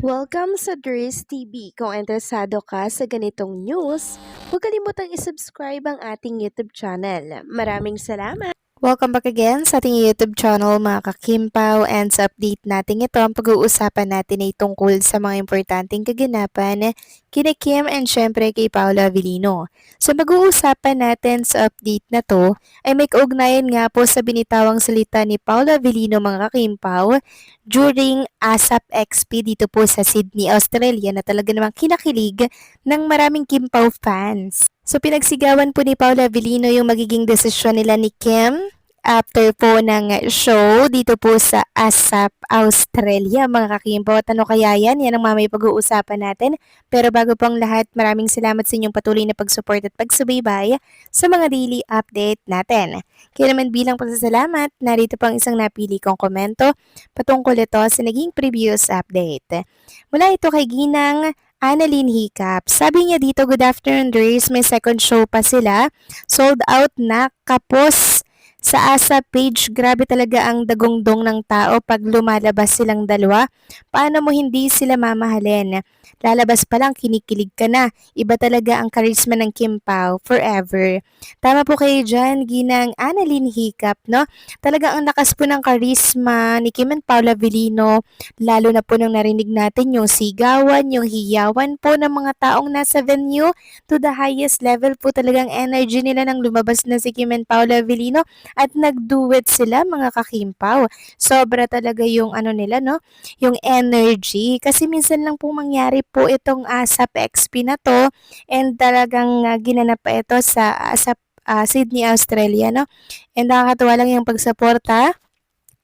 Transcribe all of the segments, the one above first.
Welcome sa Dries TV. Kung interesado ka sa ganitong news, huwag kalimutang isubscribe ang ating YouTube channel. Maraming salamat! Welcome back again sa ating YouTube channel mga kakimpaw, and sa update natin ito, ang pag-uusapan natin ay tungkol sa mga importanteng kaganapan kina Kim and syempre kay Paolo Avellino. So pag-uusapan natin sa update na to ay may kaugnayan nga po sa binitawang salita ni Paolo Avellino mga kakimpaw during ASAP XP dito po sa Sydney, Australia na talaga namang kinakilig ng maraming Kimpaw fans. So pinagsigawan po ni Paula Avellino yung magiging desisyon nila ni Kim after po ng show dito po sa ASAP Australia mga kakimpo. At ano kaya yan? Yan ang mamay pag-uusapan natin. Pero bago pong lahat, maraming salamat sa inyong patuloy na pag-support at pagsubaybay sa mga daily update natin. Kaya naman bilang pasasalamat, narito pang isang napili kong komento patungkol ito sa naging previous update. Mula ito kay Ginang Annalyn Hiccup. Sabi niya dito, good afternoon Dries, may second show pa sila. Sold out na, kapos sa ASAP page. Grabe talaga ang dagongdong ng tao pag lumalabas silang dalawa. Paano mo hindi sila mamahalin? Lalabas pa lang, kinikilig ka na. Iba talaga ang charisma ng Kim Pao, forever. Tama po kayo dyan, Ginang Annalyn Hiccup, no? Talaga ang lakas po ng charisma ni Kim and Paula Avellino, lalo na po nung narinig natin yung sigawan, yung hiyawan po ng mga taong nasa venue, to the highest level po talagang energy nila nang lumabas na si Kim and Paula Avellino at nag-duet sila mga kakimpaw. Sobra talaga yung ano nila, no? Yung energy. Kasi minsan lang po mangyari po itong ASAP XP na to, and talagang ginanap pa ito sa ASAP Sydney, Australia, no? And nakakatuwa lang yung pagsuporta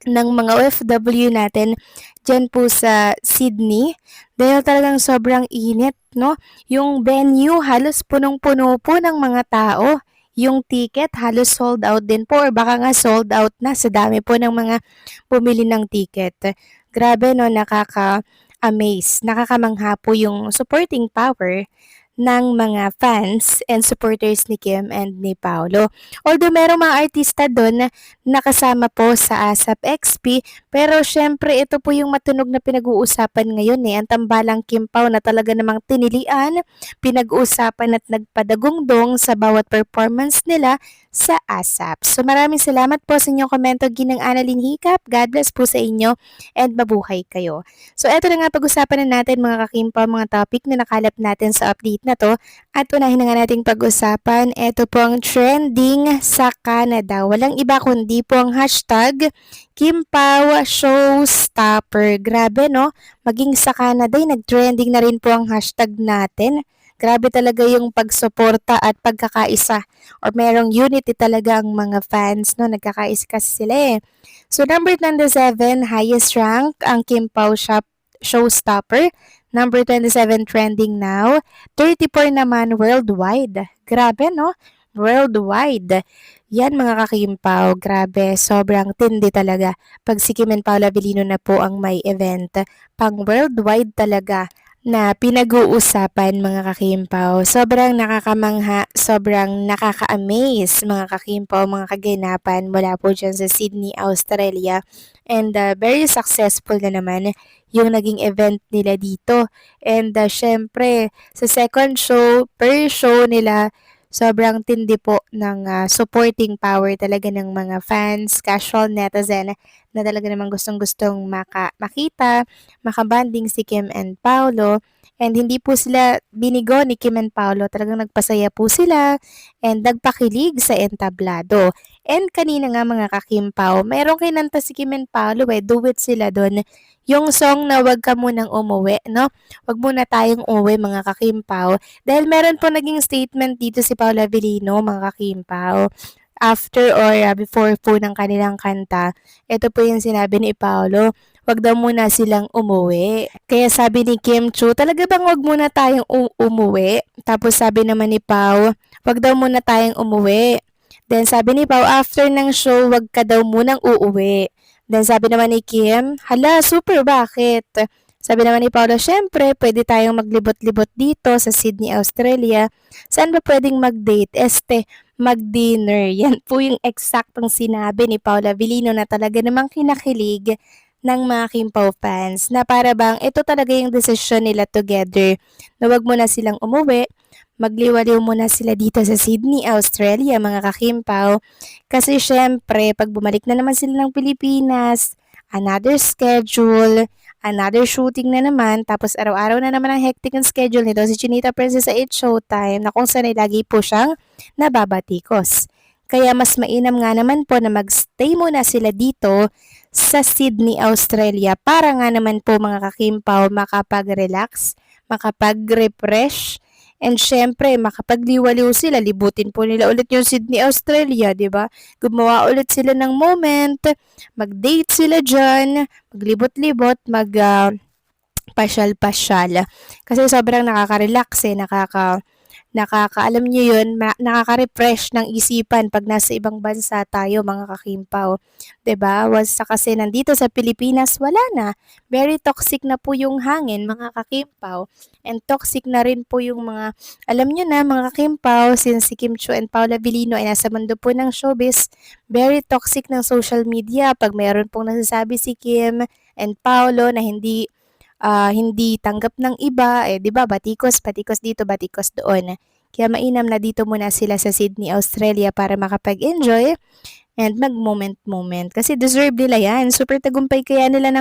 ng mga OFW natin dyan po sa Sydney, dahil talagang sobrang init, no? Yung venue halos punong-puno po ng mga tao. Yung ticket halos sold out din po, or baka nga sold out na sa dami po ng mga bumili ng ticket. Grabe, no? Nakaka-amaze, nakakamangha po yung supporting power ng mga fans and supporters ni Kim and ni Paolo. Although merong mga artista doon na nakasama po sa ASAP XP, pero syempre ito po yung matunog na pinag-uusapan ngayon ang tambalang Kim Pao na talaga namang tinilian, pinag-uusapan at nagpadagungdong sa bawat performance nila sa ASAP. So maraming salamat po sa inyong komento, Ginang Annalyn Hiccup. God bless po sa inyo and mabuhay kayo. So eto na nga, pag-usapan na natin mga kakimpa, mga topic na nakalap natin sa update na to. At unahin na nga nating pag-usapan, eto po ang trending sa Canada. Walang iba kundi po ang hashtag Kimpaw Showstopper. Grabe, no? Maging sa Canada, nag-trending na rin po ang hashtag natin. Grabe talaga yung pagsuporta at pagkakaisa, or merong unity talaga ang mga fans, no? Nagkakaisa kasi sila So number 27, highest rank ang Kimpaw Showstopper. Number 27 trending now. 34 naman worldwide. Grabe, no? Worldwide. Yan mga kakimpaw, grabe, sobrang tindi talaga. Pag si Kim and Paula Avellino na po ang may event, pang worldwide talaga na pinag-uusapan mga kakimpaw. Sobrang nakakamangha, sobrang nakaka-amaze mga kakimpaw, mga kaganapan mula po dyan sa Sydney, Australia. And very successful na naman yung naging event nila dito. And syempre, sa second show, per show nila, sobrang tindi po ng supporting power talaga ng mga fans, casual netizen na talaga namang gustong-gustong makita, makabanding si Kim and Paolo. And hindi po sila binigo ni Kim and Paolo, talagang nagpasaya po sila and nagpakilig sa entablado. And kanina nga mga kakimpaw, mayroong kinanta si Kim and Paolo duet sila doon. Yung song na Wag Ka Munang Umuwi, no? Wag muna tayong umuwi mga kakimpaw. Dahil meron po naging statement dito si Paula Avellino mga kakimpaw. After or before po ng kanilang kanta, ito po yung sinabi ni Paolo, wag daw muna silang umuwi. Kaya sabi ni Kim Chu, talaga bang wag muna tayong umuwi? Tapos sabi naman ni Pao, wag daw muna tayong umuwi. Then sabi ni Pao, after ng show, wag ka daw munang uuwi. Then sabi naman ni Kim, hala, super, bakit? Sabi naman ni Paolo, syempre, pwede tayong maglibot-libot dito sa Sydney, Australia. Saan ba pwedeng mag-date? Mag-dinner. Yan po yung eksaktong sinabi ni Paula Avellino na talaga namang kinakilig ng mga Kimpaw fans na para bang ito talaga yung desisyon nila together na wag mo na silang umuwi, magliwaliw muna sila dito sa Sydney, Australia mga kakimpaw. Kasi syempre, pag bumalik na naman sila ng Pilipinas, another schedule, another shooting na naman, tapos araw-araw na naman ang hectic ng schedule nito si Chinita Princess sa It's Showtime na kung saan ay lagi po siyang nababatikos. Kaya mas mainam nga naman po na magstay muna sila dito sa Sydney, Australia para nga naman po mga kakimpaw makapag-relax, makapag-refresh, and syempre makapagliwaliw sila, libutin po nila ulit yung Sydney, Australia, 'di ba? Gumawa ulit sila ng moment, mag-date sila diyan, maglibot-libot, pasyal-pasyal. Kasi sobrang nakaka-relax alam niyo yun, nakaka-refresh ng isipan pag nasa ibang bansa tayo mga kakimpaw. 'Di ba? Once na kasi nandito sa Pilipinas, wala na. Very toxic na po yung hangin mga kakimpaw. And toxic na rin po yung alam niyo na mga kakimpaw, since si Kim Chiu and Paula Vilino ay nasa mundo po ng showbiz, very toxic ng social media. Pag mayroon pong nasasabi si Kim and Paolo na hindi tanggap ng iba, 'di ba, batikos, batikos dito, batikos doon. Kaya mainam na dito muna sila sa Sydney, Australia para makapag-enjoy and mag-moment-moment. Kasi deserve nila yan. Super tagumpay kaya nila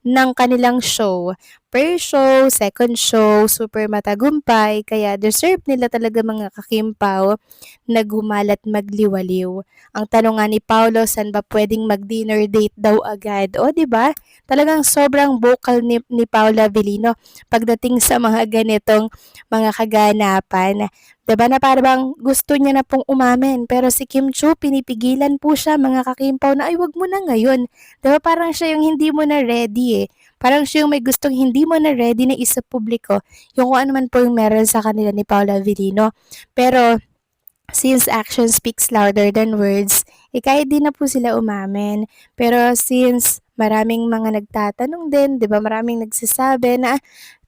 ng kanilang show. First show, second show, super matagumpay. Kaya deserve nila talaga mga kakimpaw na gumalat magliwaliw. Ang tanong nga ni Paolo, saan ba pwedeng mag-dinner date daw agad? O, di ba? Talagang sobrang vocal ni Paula Vilino pagdating sa mga ganitong mga kaganapan. 'Di ba na parang gusto niya na pong umamin pero si Kim Chiu pinipigilan po siya mga kakimpaw na ay wag mo na ngayon. 'Di ba parang siya yung hindi mo na ready eh. Parang siya yung may gustong hindi mo na ready na isa publiko yung kung ano man po yung meron sa kanila ni Paula Vilino. Pero since action speaks louder than words, kahit di na po sila umamin. Pero since maraming mga nagtatanong din, di ba maraming nagsasabi na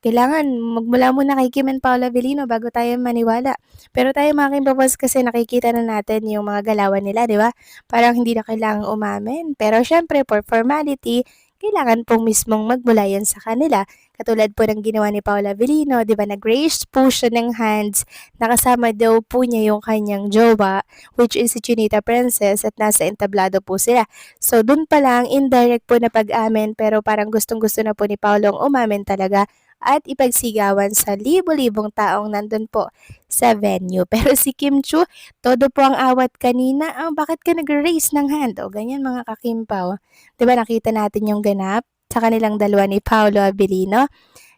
kailangan magmula muna kay Kim and Paula Vilino bago tayo maniwala. Pero tayo mga kimpapos kasi nakikita na natin yung mga galawan nila, di ba? Parang hindi na kailangang umamin. Pero syempre, for formality, kailangan pong mismong magmula yan sa kanila. Katulad po ng ginawa ni Paula Vilino, di ba? Nag-raise po siya ng hands, nakasama daw po niya yung kanyang jowa, which is si Chinita Princess, at nasa entablado po sila. So, dun pa lang, indirect po na pag-amin, pero parang gustong-gusto na po ni Paulong umamin talaga at ipagsigawan sa libo-libong taong nandun po sa venue. Pero si Kim Chiu, todo po ang awat kanina, bakit ka nag-raise ng hand? O ganyan mga kakimpaw. Diba nakita natin yung ganap sa kanilang dalawa ni Paolo Abilino?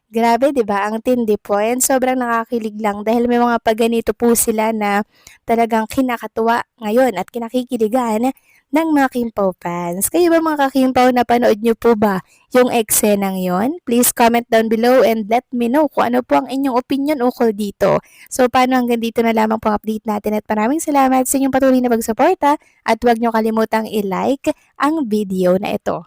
Grabe, 'di ba? Ang tindi po. And sobrang nakakilig lang dahil may mga pagganito po sila na talagang kinakatuwa ngayon at kinakikiligan ng mga Kimpaw fans. Kayo ba mga kakimpaw, napanood nyo po ba yung eksenang yon? Please comment down below and let me know kung ano po ang inyong opinion ukol dito. So paano hanggang dito na lamang po update natin at maraming salamat sa inyong patuloy na pagsuporta at huwag nyo kalimutang i-like ang video na ito.